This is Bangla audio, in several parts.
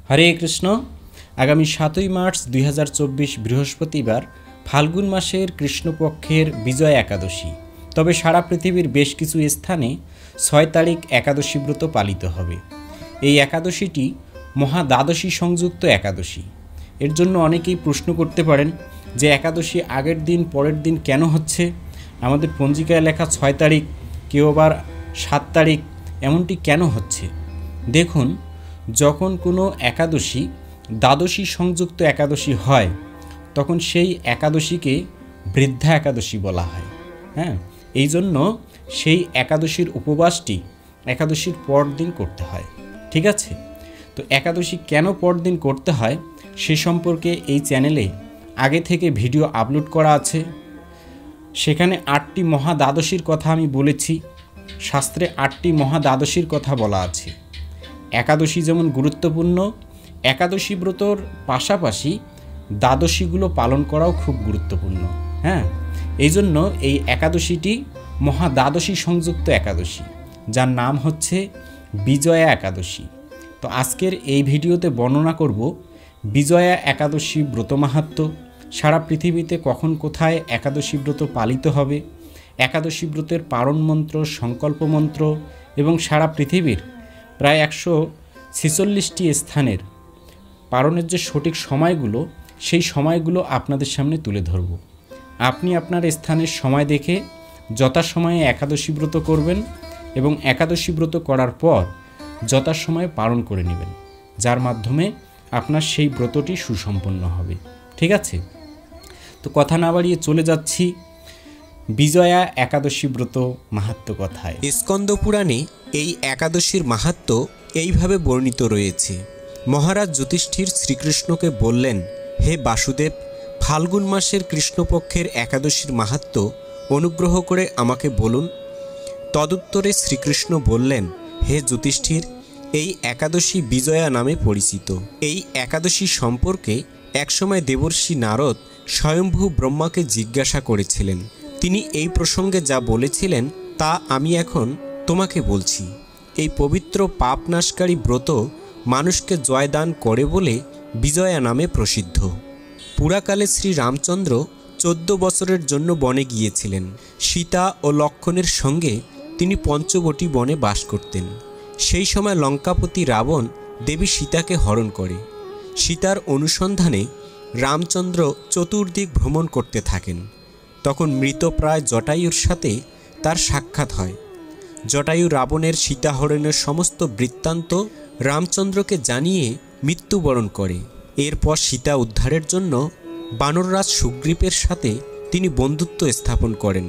हरे कृष्ण। आगामी 7 मार्च 2024 बृहस्पतिवार फाल्गुन मासेर कृष्णपक्षेर विजय एकादशी। तबे सारा पृथिवीर बेश किछु स्थाने 6 तारीख एकादशी व्रत पालित हबे। এই একাদশীটি মহাদ্বাদশী সংযুক্ত একাদশী। এর জন্য অনেকেই প্রশ্ন করতে পারেন যে একাদশী আগের দিন পরের দিন কেন হচ্ছে, আমাদের পঞ্জিকায় লেখা 6 তারিখ, কেউ আবার 7 তারিখ, এমনটি কেন হচ্ছে। দেখুন, যখন কোনো একাদশী দ্বাদশী সংযুক্ত একাদশী হয় তখন সেই একাদশীকে বৃদ্ধা একাদশী বলা হয়। হ্যাঁ, এই জন্য সেই একাদশীর উপবাসটি একাদশীর পর দিন করতে হয়। ঠিক আছে, তো একাদশী কেন পরদিন করতে হয় সে সম্পর্কে এই চ্যানেলে আগে থেকে ভিডিও আপলোড করা আছে। সেখানে 8টি মহাদ্বাদশীর কথা আমি বলেছি। শাস্ত্রে 8টি মহাদ্বাদশীর কথা বলা আছে। একাদশী যেমন গুরুত্বপূর্ণ, একাদশী ব্রতর পাশাপাশি দ্বাদশীগুলো পালন করাও খুব গুরুত্বপূর্ণ। হ্যাঁ, এই জন্য এই একাদশীটি মহাদ্বাদশী সংযুক্ত একাদশী, যার নাম হচ্ছে বিজয়া একাদশী। তো আজকের এই ভিডিওতে বর্ণনা করব বিজয়া একাদশী ব্রত মাহাত্ম্য, সারা পৃথিবীতে কখন কোথায় একাদশী ব্রত পালিত হবে, একাদশী ব্রতের পারণ মন্ত্র, সংকল্প মন্ত্র এবং সারা পৃথিবীর প্রায় 146টি স্থানের পারণের যে সঠিক সময়গুলো, সেই সময়গুলো আপনাদের সামনে তুলে ধরব। আপনি আপনার স্থানের সময় দেখে যথাসময়ে একাদশী ব্রত করবেন এবং একাদশী ব্রত করার পর যথাসময়ে পালন করে নেবেন, যার মাধ্যমে আপনার সেই ব্রতটি সুসম্পন্ন হবে। ঠিক আছে, তো কথা না বাড়িয়ে চলে যাচ্ছি বিজয়া একাদশী ব্রত মাহাত্ম্য কথায়। স্কন্দ পুরাণে এই একাদশীর মাহাত্ম্য এইভাবে বর্ণিত রয়েছে। মহারাজ যুধিষ্ঠির শ্রীকৃষ্ণকে বললেন, হে বাসুদেব, ফাল্গুন মাসের কৃষ্ণপক্ষের একাদশীর মাহাত্ম্য অনুগ্রহ করে আমাকে বলুন। তদুত্তরে শ্রীকৃষ্ণ বললেন, হে যুধিষ্ঠির, এই একাদশী বিজয়া নামে পরিচিত। এই একাদশী সম্পর্কে একসময় দেবর্ষি নারদ স্বয়ম্ভু ব্রহ্মাকে জিজ্ঞাসা করেছিলেন। তিনি এই প্রসঙ্গে যা বলেছিলেন তা আমি এখন তোমাকে বলছি। এই পবিত্র পাপনাশকারী ব্রত মানুষকে জয়দান করে বলে বিজয়া নামে প্রসিদ্ধ। পুরাকালে শ্রী রামচন্দ্র 14 বছরের জন্য বনে গিয়েছিলেন। সীতা ও লক্ষ্মণের সঙ্গে তিনি পঞ্চবটী বনে বাস করতেন। সেই সময় লঙ্কাপতি রাবণ দেবী সীতাকে হরণ করে। সীতার অনুসন্ধানে রামচন্দ্র চতুর্দিক ভ্রমণ করতে থাকেন। তখন মৃতপ্রায় জটায়ুর সাথে তার সাক্ষাৎ হয়। জটায়ু রাবণের সীতাহরণের সমস্ত বৃত্তান্ত রামচন্দ্রকে জানিয়ে মৃত্যুবরণ করে। এরপর সীতা উদ্ধারের জন্য বানররাজ সুগ্রীবের সাথে তিনি বন্ধুত্ব স্থাপন করেন।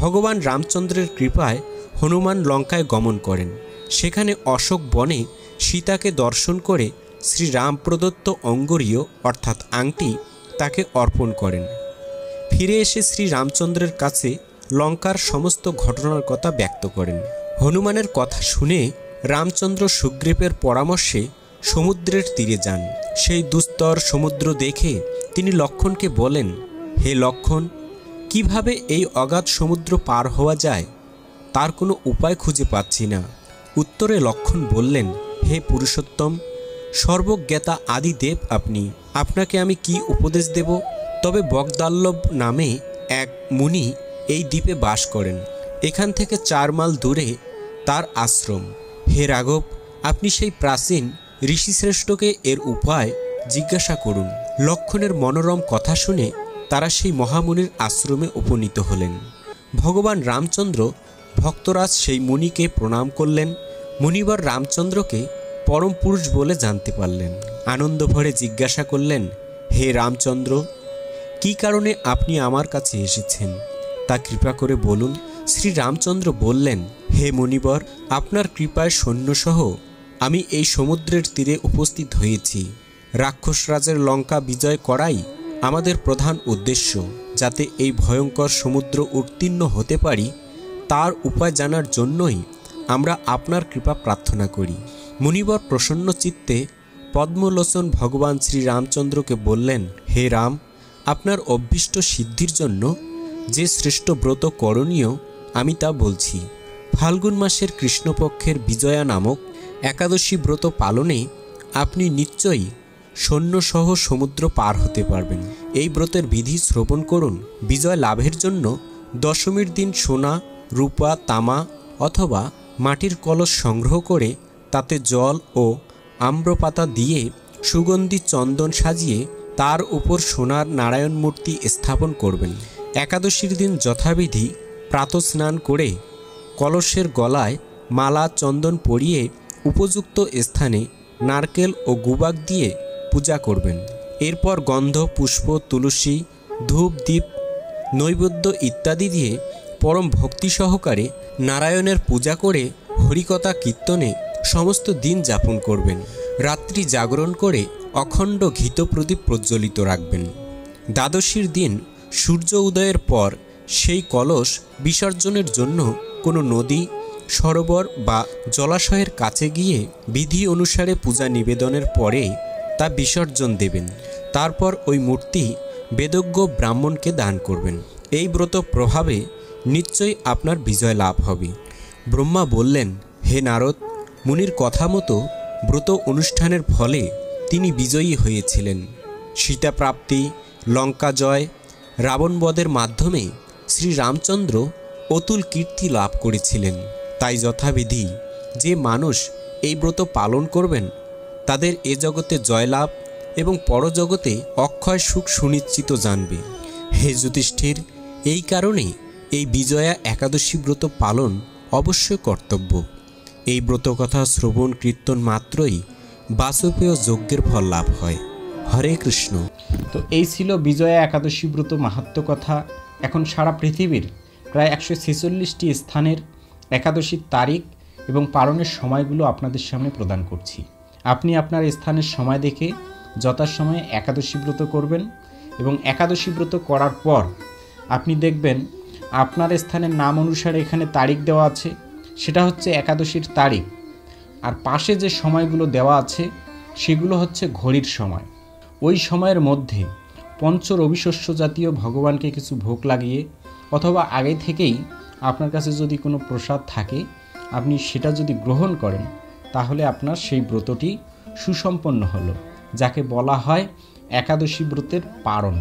ভগবান রামচন্দ্রের কৃপায় হনুমান লঙ্কায় গমন করেন। সেখানে অশোক বনে সীতাকে দর্শন করে শ্রীরাম প্রদত্ত অঙ্গরীয় অর্থাৎ আংটি তাকে অর্পণ করেন। ফিরে এসে শ্রী রামচন্দ্রের কাছে লঙ্কার সমস্ত ঘটনার কথা ব্যক্ত করেন। হনুমানের কথা শুনে রামচন্দ্র সুগ্রীবের পরামর্শে সমুদ্রের তীরে যান। সেই দুস্তর সমুদ্র দেখে তিনি লক্ষ্মণকে বলেন, হে লক্ষ্মণ, কিভাবে এই অগাধ সমুদ্র পার হওয়া যায় তার কোনো উপায় খুঁজে পাচ্ছি না। উত্তরে লক্ষ্মণ বললেন, হে পুরুষোত্তম, সর্বজ্ঞাতা আদি দেব আপনি, আপনাকে আমি কি উপদেশ দেব? তবে বগদাল্লভ নামে এক মুনি এই দ্বীপে বাস করেন। এখান থেকে 4 মাইল দূরে তার আশ্রম। হে রাঘব, আপনি সেই প্রাচীন ঋষিশ্রেষ্ঠকে এর উপায় জিজ্ঞাসা করুন। লক্ষ্মণের মনোরম কথা শুনে তারা সেই মহামুনির আশ্রমে উপনীত হলেন। ভগবান রামচন্দ্র ভক্তরাজ সেই মুনিকে প্রণাম করলেন। মুনিবর রামচন্দ্রকে পরম পুরুষ বলে জানতে পারলেন। আনন্দ ভরে জিজ্ঞাসা করলেন, হে রামচন্দ্র, কি কারণে আপনি আমার কাছে এসেছেন তা কৃপা করে বলুন। শ্রী রামচন্দ্র বললেন, হে মুনিবর, আপনার কৃপায় সৈন্যসহ আমি এই সমুদ্রের তীরে উপস্থিত হয়েছি। রাক্ষসরাজের লঙ্কা বিজয় করাই আমাদের প্রধান উদ্দেশ্য। যাতে এই ভয়ঙ্কর সমুদ্র উত্তীর্ণ হতে পারি তার উপায় জানার জন্যই আমরা আপনার কৃপা প্রার্থনা করি। মুনিবর প্রসন্ন চিত্তে পদ্মলোচন ভগবান শ্রী রামচন্দ্রকে বললেন, হে রাম, আপনার অভীষ্ট সিদ্ধির জন্য যে শ্রেষ্ঠ ব্রত করণীয় আমি তা বলছি। ফাল্গুন মাসের কৃষ্ণপক্ষের বিজয়া নামক একাদশী ব্রত পালনে আপনি নিশ্চয়ই সৈন্যসহ সমুদ্র পার হতে পারবেন। এই ব্রতের বিধি শ্রবণ করুন। বিজয় লাভের জন্য দশমীর দিন সোনা, রূপা, তামা অথবা মাটির কলস সংগ্রহ করে তাতে জল ও আম্রপাতা দিয়ে সুগন্ধি চন্দন সাজিয়ে তার উপর সোনার নারায়ণ মূর্তি স্থাপন করবেন। একাদশীর দিন যথাবিধি প্রাতঃস্নান করে কলসের গলায় মালা চন্দন পরিয়ে উপযুক্ত স্থানে নারকেল ও গুবাক দিয়ে পূজা করবেন। এরপর গন্ধ, পুষ্প, তুলসী, ধূপ, দীপ, নৈবেদ্য ইত্যাদি দিয়ে পরম ভক্তি সহকারে নারায়ণের পূজা করে হরিকথা কীর্তনে সমস্ত দিন যাপন করবেন। রাত্রি জাগরণ করে অখণ্ড ঘিত প্রদীপ প্রজ্বলিত রাখবেন। দ্বাদশীর দিন সূর্য উদয়ের পর সেই কলস বিসর্জনের জন্য কোনো নদী, সরোবর বা জলাশয়ের কাছে গিয়ে বিধি অনুসারে পূজা নিবেদনের পরে তা বিসর্জন দেবেন। তারপর ওই মূর্তি বেদজ্ঞ ব্রাহ্মণকে দান করবেন। এই ব্রত প্রভাবে নিশ্চয়ই আপনার বিজয় লাভ হবে। ব্রহ্মা বললেন, হে নারদ, মুনির কথা মতো ব্রত অনুষ্ঠানের ফলে তিনি বিজয়ী হয়েছিলেন। সীতা প্রাপ্তি, লঙ্কা জয়, রাবণবধের মাধ্যমে শ্রীরামচন্দ্র অতুল কীর্তি লাভ করেছিলেন। তাই যথাবিধি যে মানুষ এই ব্রত পালন করবেন তাদের এ জগতে জয়লাভ এবং পরজগতে অক্ষয় সুখ সুনিশ্চিত জানবে। হে যুধিষ্ঠির, এই কারণে এই বিজয়া একাদশী ব্রত পালন অবশ্যই কর্তব্য। এই ব্রতকথা শ্রবণ কীর্তন মাত্রই বাজপেয় যজ্ঞের ফল লাভ হয়। হরে কৃষ্ণ। তো এই ছিল বিজয়া একাদশী ব্রত মাহাত্ম্য কথা। এখন সারা পৃথিবীর প্রায় 146টি স্থানের একাদশীর তারিখ এবং পালনের সময়গুলো আপনাদের সামনে প্রদান করছি। আপনি আপনার স্থানের সময় দেখে যথাসময়ে একাদশী ব্রত করবেন এবং একাদশী ব্রত করার পর আপনি দেখবেন আপনার স্থানের নাম অনুসারে এখানে তারিখ দেওয়া আছে, সেটা হচ্ছে একাদশীর তারিখ। আর পাশে যে সময়গুলো দেওয়া আছে সেগুলো হচ্ছে ঘড়ির সময়। ওই সময়ের মধ্যে পঞ্চ রবিশস্য জাতীয় ভগবানকে কিছু ভোগ লাগিয়ে অথবা আগে থেকেই আপনার কাছে যদি কোনো প্রসাদ থাকে আপনি সেটা যদি গ্রহণ করেন তাহলে আপনার সেই ব্রতটি সুসম্পন্ন হলো, যাকে বলা হয় একাদশী ব্রতের পারণ।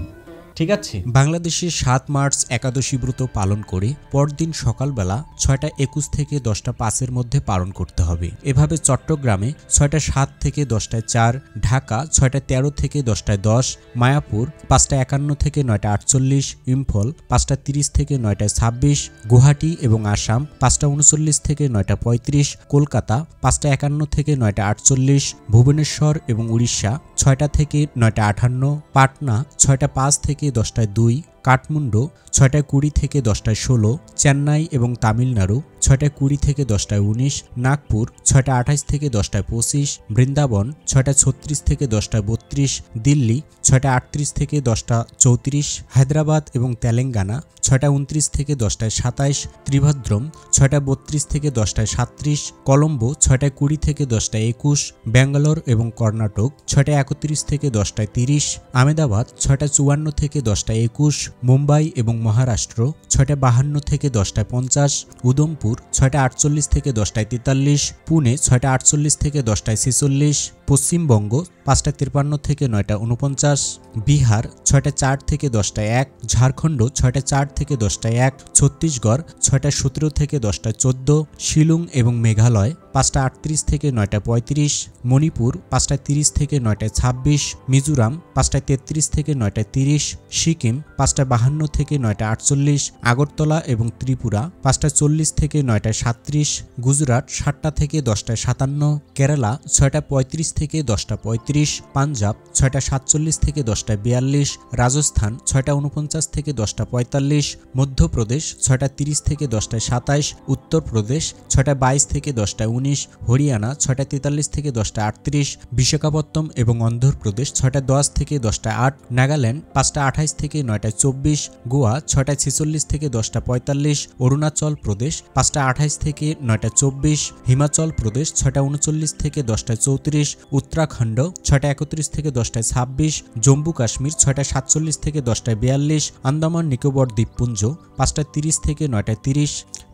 ঠিক আছে। বাংলাদেশে 7 মার্চ একাদশী ব্রত পালন করে পরদিন সকালবেলা 6:21 থেকে 10:05 মধ্যে পালন করতে হবে। এভাবে চট্টগ্রামে 6:07 থেকে 10:04, ঢাকা 6:13 থেকে 10:10, মায়াপুর 5:51 থেকে 9:48, ইম্ফল 5:30 থেকে 9:26, গুয়াহাটি এবং আসাম 5:39 থেকে 9:35, কলকাতা 5:51 থেকে 9:48, ভুবনেশ্বর এবং উড়িষ্যা 6টা থেকে 9:58, পাটনা 6:05 থেকে 10:02, কাঠমান্ডু 6:20 থেকে 10:16, চেন্নাই এবং তামিলনাড়ু 6:20 থেকে 10:19, নাগপুর 6:28 থেকে 10:25, বৃন্দাবন 6:36 থেকে 10:32, দিল্লি 6:38 থেকে 10:34, হায়দ্রাবাদ এবং তেলেঙ্গানা 6:29 থেকে 10:27, ত্রিভাদ্রম 6:32 থেকে 10:37, কলম্বো 6:20 থেকে 10:21, ব্যাঙ্গালোর এবং কর্ণাটক 6:31 থেকে 10:30, আহমেদাবাদ 6:54 থেকে 10:21, মুম্বাই এবং মহারাষ্ট্র 6:52 থেকে 10:50, উদমপুর 6:48 থেকে 10:43, পুনে 6:48 থেকে 10:46, পশ্চিমবঙ্গ 5:53 থেকে 9:49, বিহার 6:04 থেকে 10:01, ঝাড়খণ্ড 6:04 থেকে 10:01, ছত্তিশগড় 6:17 থেকে 10:14, শিলং এবং মেঘালয় 5:38 থেকে 9:35, মণিপুর 5:30 থেকে 9:26, মিজোরাম 5:33 থেকে 9:30, সিকিম 5:52 থেকে 9:48, আগরতলা এবং ত্রিপুরা 5:40 থেকে 9:37, গুজরাট 7টা থেকে 10:57, কেরালা 6:35 থেকে 10:35, পাঞ্জাব 6:47 থেকে 10:42, রাজস্থান 6:49 থেকে 10:45, মধ্যপ্রদেশ 6:30 থেকে 10:27, উত্তরপ্রদেশ 6:22 থেকে 10:19, হরিয়ানা 6:43 থেকে 10:38, বিশাখাপত্তনম এবং অন্ধ্রপ্রদেশ 6:10 থেকে 10:08, নাগাল্যান্ড 5:28 থেকে 9:24, গোয়া 6:46 থেকে 10:45, অরুণাচল প্রদেশ 5:28 থেকে 9:24, হিমাচল প্রদেশ 6:39 থেকে 10:34, উত্তরাখণ্ড 6:31 থেকে 10:26, জম্মু কাশ্মীর 6:47 থেকে 10:42, আন্দামান নিকোবর দ্বীপপুঞ্জ 5:30 থেকে 9:30,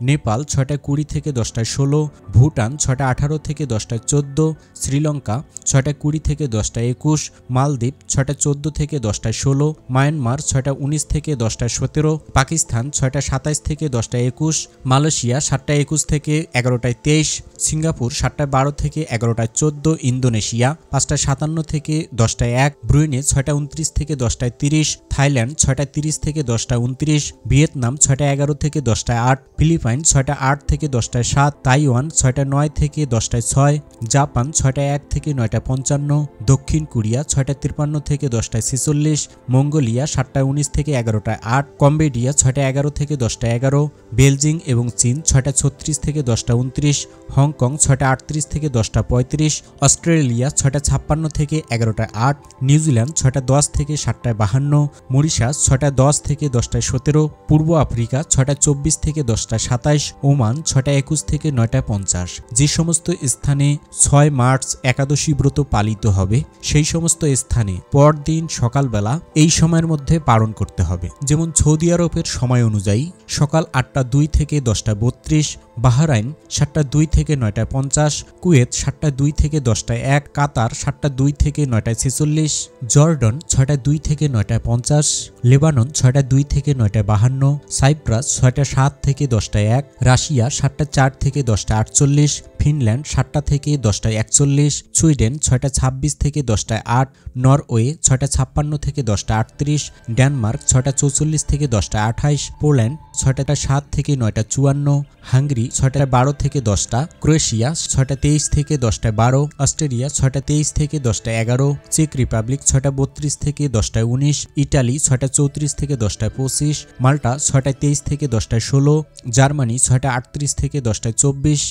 নেপাল 6টা 20 থেকে 10টায় 16, ভুটান 6টা 18 থেকে 10টায় 14, শ্রীলঙ্কা 6টা 20 থেকে 10টায় 21, মালদ্বীপ 6টা 14 থেকে 10টায় 16, মায়ানমার 6টা 19 থেকে 10টায় 17, পাকিস্তান 6টা 27 থেকে 10টায় 21, মালয়েশিয়া 7টা 21 থেকে 11টায় 23, সিঙ্গাপুর 7টা 12 থেকে 11টায় 14, ইন্দোনেশিয়া 5টা 57 থেকে 10টায় 1, ব্রুনেই 6টা 29 থেকে 10টায় 30, থাইল্যান্ড 6টা 30 থেকে 10টায় 29, ভিয়েতনাম 6টা 11 থেকে 10টায় 8, ফিলিপাইন 6টা 8 থেকে 10টায় 7, তাইওয়ান 6টা 9 থেকে 10টায় 6, জাপান 6টা 1 থেকে 9টা 55, দক্ষিণ কোরিয়া 6টা 53 থেকে 10টায় 46, মঙ্গোলিয়া 7টা 19 থেকে 11টায় 8, কম্বোডিয়া 6টা 11 থেকে 10টায় 11, বেলজিং এবং চীন 6টা 36 থেকে 10টা 29, হংকং 6টা 38 থেকে 10টা 35, অস্ট্রেলিয়া 6টা 56 থেকে 11টায় 8, নিউজিল্যান্ড 6টা 10 থেকে 7টায় 52, মরিশাস 6টা 10 থেকে 10টায় 17, পূর্ব আফ্রিকা 6টা 24 থেকে 10টায় 27, ওমান 6টা 21 থেকে 9টায় 50। যে সমস্ত স্থানে 6 মার্চ একাদশী ব্রত পালিত হবে সেই সমস্ত স্থানে পরদিন সকালবেলা এই সময়ের মধ্যে পালন করতে হবে। যেমন সৌদি আরবের সময় অনুযায়ী সকাল 8টা 2 থেকে 10টা 32, বাহরাইন 7টা 2 থেকে 9টা 50, কুয়েত 7টা 2 থেকে 10টায় 1, কাতার 7টা 2 থেকে 9টায় 46, জর্ডন 6টা 2 থেকে 9টায় 50, লেবানন 6টা 2 থেকে 9টায় 52, সাইপ্রাস 6টা 7 থেকে 10টায় 1, রাশিয়া 7টা 4 থেকে 10টা 48, ফিনল্যান্ড 7টা থেকে 10টায় 41, সুইডেন 6টা 26 থেকে 10টায় 8, নরওয়ে 6টা 56 থেকে 10টা 38, ডেনমার্ক 6টা 44 থেকে 10টা 28, পোল্যান্ড 6টা 7 থেকে 9টা 54, হাঙ্গেরি 6টা 12 থেকে 10টা, ক্রোয়েশিয়া 6টা 23 থেকে 10টায় 12, অস্ট্রেলিয়া 6টা 23 থেকে 10টায় 11, চেক রিপাবলিক 6টা 32 থেকে 10টায় 19, ইটালি 6টা 34 থেকে 10টায় 25, মাল্টা 6টা 23 থেকে 10টায় 16, জার্মানি 6টা 38 থেকে 10টায় 24,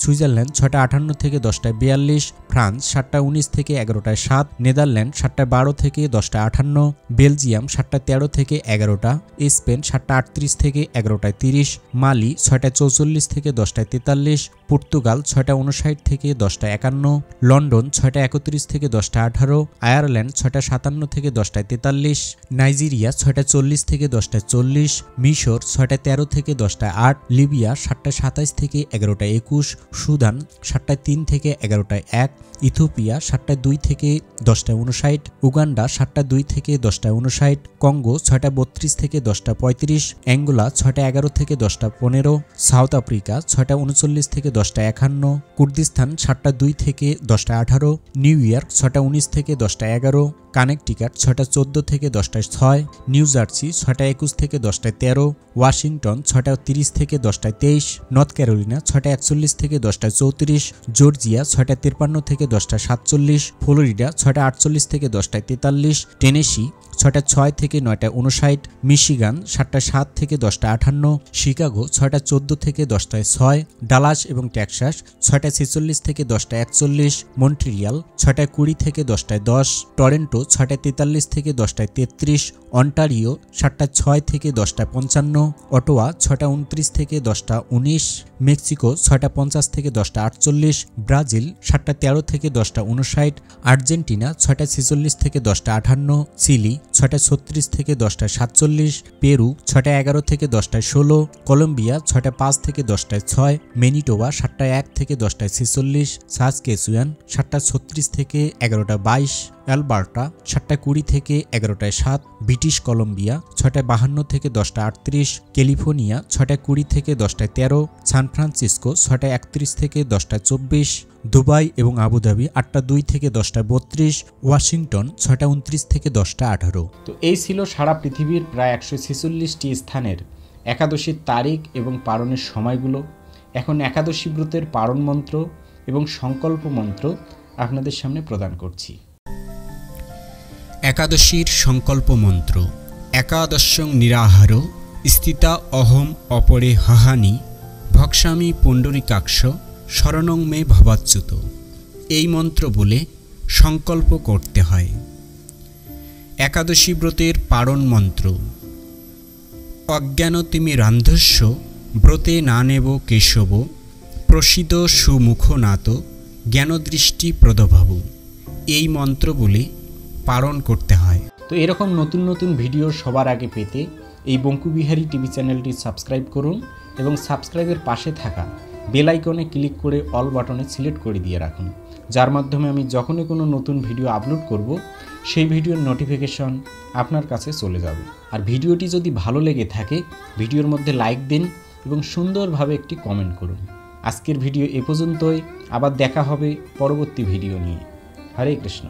সুইজারল্যান্ড 6টা 58 থেকে 10টায় 42, ফ্রান্স 7টা 19 থেকে 11টায় 7, নেদারল্যান্ড 7টা 12 থেকে 10টা 58, বেলজিয়াম 7টা 13 থেকে 11টা, স্পেন 7টা 38 থেকে 11টায় 30, মালি 6টা 44 থেকে 10টায় 43, পর্তুগাল 6টা 59 থেকে 10টা 51, লন্ডন 6টা 31 থেকে 10টা 18, আয়ারল্যান্ড 6টা 57 থেকে 10টায় 43, নাইজেরিয়া 6টা 40 থেকে 10টায় 40, মিশর 6টা 13 থেকে 10টায় 8, লিবিয়া 7টা 27 থেকে 11টায় 21, সুদান 7টা 3 থেকে 11টায় 1, ইথিওপিয়া 7টা 2 থেকে 10টায় 59, উগান্ডা 7টা 2 থেকে 10টায় 59, কঙ্গো 6টা 32 থেকে 10টা 35, অ্যাঙ্গোলা 6টা 11 থেকে 10টা 15, সাউথ আফ্রিকা 6টা 39 থেকে 10টা 51, কুর্দিস্তান 7টা 2 থেকে 10টা 18, নিউ ইয়র্ক 6টা 19 থেকে 10টা 11, কানেকটিকাট 6টা 14 থেকে 10টায় 6, নিউ জার্সি 6টা 21 থেকে 10টায় 13, ওয়াশিংটন 6টা 30 থেকে 10টায় 23, নর্থ ক্যারোলিনা 6টা 41 থেকে 10টায় 34, জর্জিয়া 6টা 53 থেকে 10টা 47, ফ্লোরিডা 6টা 48 থেকে 10টায় 43, টেনেসি 6টা 6 থেকে 9টা 59, মিশিগান 7টা 7 থেকে 10টা 58, শিকাগো 6টা 14 থেকে 10টায় 6, ডালাস এবং টেক্সাস 6টা 46 থেকে 10টা 41, মন্ট্রিয়াল 6টা 20 থেকে 10টায় 10, টরন্টো 6টা 43 থেকে 10টায় 33, অন্টারিও 7টা 6 থেকে 10টা 55, অটোয়া 6টা 29 থেকে 10টা 19, মেক্সিকো 6টা 50 থেকে 10টা 48, ব্রাজিল 7টা 13 থেকে 10টা 59, আর্জেন্টিনা 6টা 46 থেকে 10টা 58, চিলি 6টা 36 থেকে 10টা 47, পেরু 6টা 11 থেকে 10টায় 16, কলম্বিয়া 6টা 5 থেকে 10টায় 6, ম্যানিটোবা 7টা 1 থেকে 10টায় 46, সাসকেচুয়ান 7টা 36 থেকে 11টা 22, অ্যালবার্টা 7টা 20 থেকে 11টায় 7, ব্রিটিশ কলম্বিয়া 6টা 52 থেকে 10টা 38, ক্যালিফোর্নিয়া 6টা 20 থেকে 10টায় 13, সান ফ্রান্সিসকো 6টা 31 থেকে 10টা 24, দুবাই এবং আবুধাবি 8টা 2 থেকে 10টা 32, ওয়াশিংটন 6টা 29 থেকে 10টা 18। তো এই ছিল সারা পৃথিবীর প্রায় 146টি স্থানের একাদশীর তারিখ এবং পালনের সময়গুলো। এখন একাদশী ব্রতের পালন মন্ত্র এবং সংকল্প মন্ত্র আপনাদের সামনে প্রদান করছি। একাদশীর সংকল্প মন্ত্র। একাদশং নিরাহার স্থিতা অহম অপরে হাহানি ভক্সামি পুণ্ডরিকাক্ষ শরণং মে ভবাচ্যুত। এই মন্ত্র বলে সংকল্প করতে হয়। একাদশী ব্রতের পারণ মন্ত্র। অজ্ঞানতিমিরান্ধস্য ব্রতে না নেব কেশব প্রসিদ সুমুখনাত জ্ঞানদৃষ্টি প্রদভাব। এই মন্ত্র বলে পালন করতে হয়। তো এরকম নতুন নতুন ভিডিও সবার আগে পেতে এই বঙ্কুবিহারী টিভি চ্যানেলটি সাবস্ক্রাইব করুন এবং সাবস্ক্রাইবের পাশে থাকা বেল আইকনে ক্লিক করে অল বাটনে সিলেক্ট করে দিয়ে রাখুন, যার মাধ্যমে আমি যখনই কোনো নতুন ভিডিও আপলোড করব সেই ভিডিওর নোটিফিকেশন আপনার কাছে চলে যাবে। আর ভিডিওটি যদি ভালো লেগে থাকে ভিডিওর মধ্যে লাইক দিন এবং সুন্দরভাবে একটি কমেন্ট করুন। আজকের ভিডিও এ পর্যন্তই, আবার দেখা হবে পরবর্তী ভিডিও নিয়ে। হরে কৃষ্ণ।